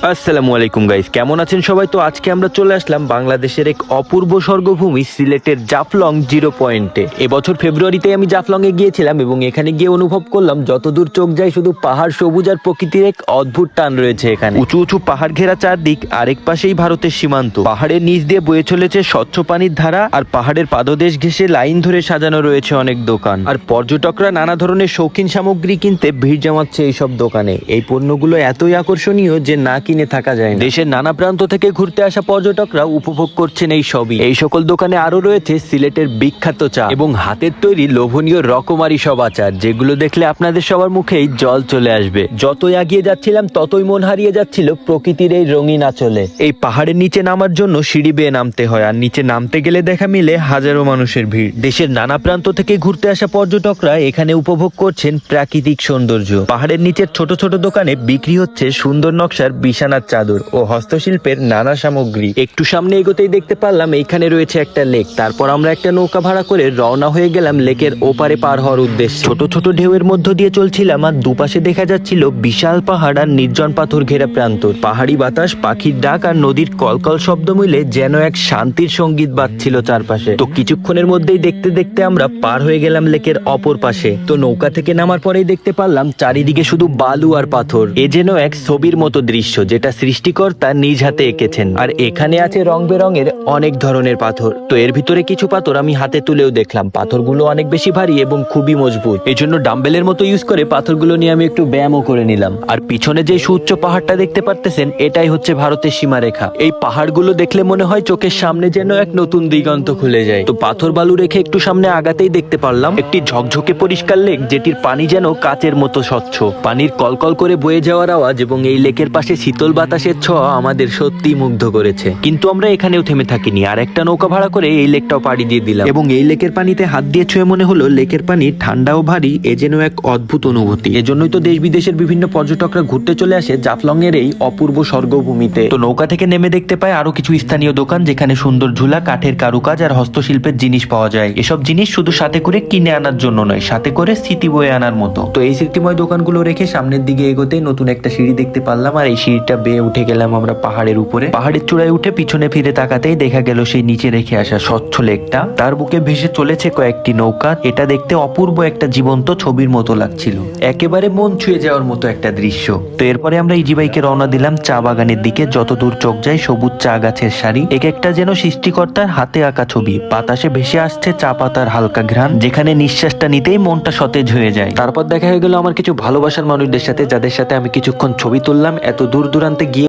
আসসালামু আলাইকুম গাইস, কেমন আছেন সবাই? তো আজকে আমরা চলে আসলাম বাংলাদেশের এক অপূর্ব স্বর্গভূমি সিলেটের জাফলং জিরো পয়েন্টে। এবছর ফেব্রুয়ারিতে আমি জাফলং এ গিয়েছিলাম এবং এখানে গিয়ে অনুভব করলাম যতদূর চোখ যায় শুধু পাহাড়, সবুজ আর প্রকৃতির এক অদ্ভুত টান রয়েছে এখানে। উঁচু উঁচু পাহাড় ঘেরা চারদিক, আরেক পাশেই ভারতের সীমান্ত। পাহাড়ের নিচ দিয়ে বয়ে চলেছে স্বচ্ছ পানির ধারা, আর পাহাড়ের পাদদেশ ঘেঁষে লাইন ধরে সাজানো রয়েছে অনেক দোকান। আর পর্যটকরা নানা ধরনের শৌখিন সামগ্রী কিনতে ভিড় জমাচ্ছে এইসব দোকানে। এই পণ্যগুলো এতই আকর্ষণীয় যে না কিনে থাকা যায় না। দেশের নানা প্রান্ত থেকে ঘুরতে আসা পর্যটকরা উপভোগ করছেন এই সবই। এই সকল দোকানে আরো রয়েছে সিলেটের বিখ্যাত চা এবং হাতের তৈরি লোভনীয় রকমারি সব আচার, যেগুলো দেখলে আপনাদের সবার মুখেই জল চলে আসবে। যতই এগিয়ে যাচ্ছিলাম ততই মন হারিয়ে যাচ্ছিল প্রকৃতির এই রঙিন আঁচলে। এই পাহাড়ের নিচে নামার জন্য সিঁড়ি বেয়ে নামতে হয়, আর নিচে নামতে গেলে দেখা মিলে হাজারো মানুষের ভিড়। দেশের নানা প্রান্ত থেকে ঘুরতে আসা পর্যটকরা এখানে উপভোগ করছেন প্রাকৃতিক সৌন্দর্য। পাহাড়ের নিচের ছোট ছোট দোকানে বিক্রি হচ্ছে সুন্দর নকশার বিছানার চাদর ও হস্তশিল্পের নানা সামগ্রী। একটু সামনে এগোতেই দেখতে পারলাম এইখানে রয়েছে একটা লেক। তারপর আমরা একটা নৌকা ভাড়া করে রওনা হয়ে গেলাম লেকের ওপারে পার হওয়ার উদ্দেশ্যে। ছোট ছোট ঢেউয়ের মধ্য দিয়ে চলছিলাম, আর দুপাশে দেখা যাচ্ছিল বিশাল পাহাড় আর নির্জন পাথর ঘেরা প্রান্তর। পাহাড়ি বাতাস, পাখির ডাক আর নদীর কলকল শব্দ মিলে যেন এক শান্তির সঙ্গীত বাজছিল চারপাশে। তো কিছুক্ষণের মধ্যেই দেখতে দেখতে আমরা পার হয়ে গেলাম লেকের অপর পাশে। তো নৌকা থেকে নামার পরেই দেখতে পারলাম চারিদিকে শুধু বালু আর পাথর। এ যেন এক ছবির মতো দৃশ্য, যেটা সৃষ্টিকর্তা নিজ হাতে এঁকেছেন। আর এখানে আছে রং বেরঙের অনেক ধরনের পাথর। তো এর ভিতরে কিছু পাথর আমি হাতে তুলেও দেখলাম। পাথরগুলো অনেক বেশি ভারী এবং খুবই মজবুত। এই জন্য ডাম্বেলের মতো ইউজ করে পাথরগুলো নিয়ে আমি একটু ব্যায়ামও করে নিলাম। আর পিছনে যে সুউচ্চ পাহাড়টা দেখতে পারতেছেন, এটাই হচ্ছে ভারতের সীমারেখা। এই পাহাড়গুলো দেখলে মনে হয় চোখের সামনে যেন এক নতুন দিগন্ত খুলে যায়। তো পাথর বালু রেখে একটু সামনে আগাতেই দেখতে পারলাম একটি ঝকঝকে পরিষ্কার লেক, যেটির পানি যেন কাচের মতো স্বচ্ছ। পানির কলকল করে বয়ে যাওয়ার আওয়াজ এবং এই লেকের পাশে শীতল বাতাসের ছোঁয়া আমাদের সত্যি মুগ্ধ করেছে। কিন্তু আমরা এখানেও থেমে থাকিনি, আর একটা নৌকা ভাড়া করে এই লেকটাও পাড়ি দিয়ে দিলাম। এবং এই লেকের পানিতে হাত দিয়ে ছুঁয়ে মনে হলো লেকের পানি ঠান্ডা ও ভারী। এ যেন এক অদ্ভুত অনুভূতি। এজন্যই তো দেশ বিদেশের বিভিন্ন পর্যটকরা ঘুরতে চলে আসে জাফলং এর এই অপূর্ব স্বর্গভূমিতে। তো নৌকা থেকে নেমে দেখতে পাই আরো কিছু স্থানীয় দোকান, যেখানে সুন্দর ঝুলা, কাঠের কারুকাজ আর হস্তশিল্পের জিনিস পাওয়া যায়। এসব জিনিস শুধু সাথে করে কিনে আনার জন্য নয়, সাথে করে স্মৃতি বয়ে আনার মতো। তো এই স্মৃতিময় দোকানগুলো রেখে সামনের দিকে এগোতেই নতুন একটা সিঁড়ি দেখতে পারলাম, আর এই সিঁড়িটা বেয়ে উঠে গেলাম আমরা পাহাড়ের উপরে। পাহাড়ের চূড়ায় উঠে পিছনে ফিরে তাকাতেই দেখা গেল সেই নিচে রেখে আসা স্বচ্ছ লেকটা। তার বুকে ভেসে চলেছে কয়েকটি নৌকা। এটা দেখতে অপূর্ব একটা জীবন্ত ছবির মতো লাগছিল, একেবারে মন ছুঁয়ে যাওয়ার মতো একটা দৃশ্য। তো এরপরে আমরা ইজি বাইকে রওনা দিলাম চা বাগানের দিকে। যতদূর চোখ যায় সবুজ চা গাছের সারি, এক একটা যেন সৃষ্টিকর্তার হাতে আঁকা ছবি। বাতাসে ভেসে আসছে চা পাতার হালকা ঘ্রাণ, যেখানে নিঃশ্বাসটা নিতেই মনটা সতেজ হয়ে যায়। তারপর দেখা হয়ে গেল আমার কিছু ভালোবাসার মানুষদের সাথে, যাদের সাথে আমি কিছুক্ষণ ছবি তুললাম। এত দূর দূরান্তে গিয়ে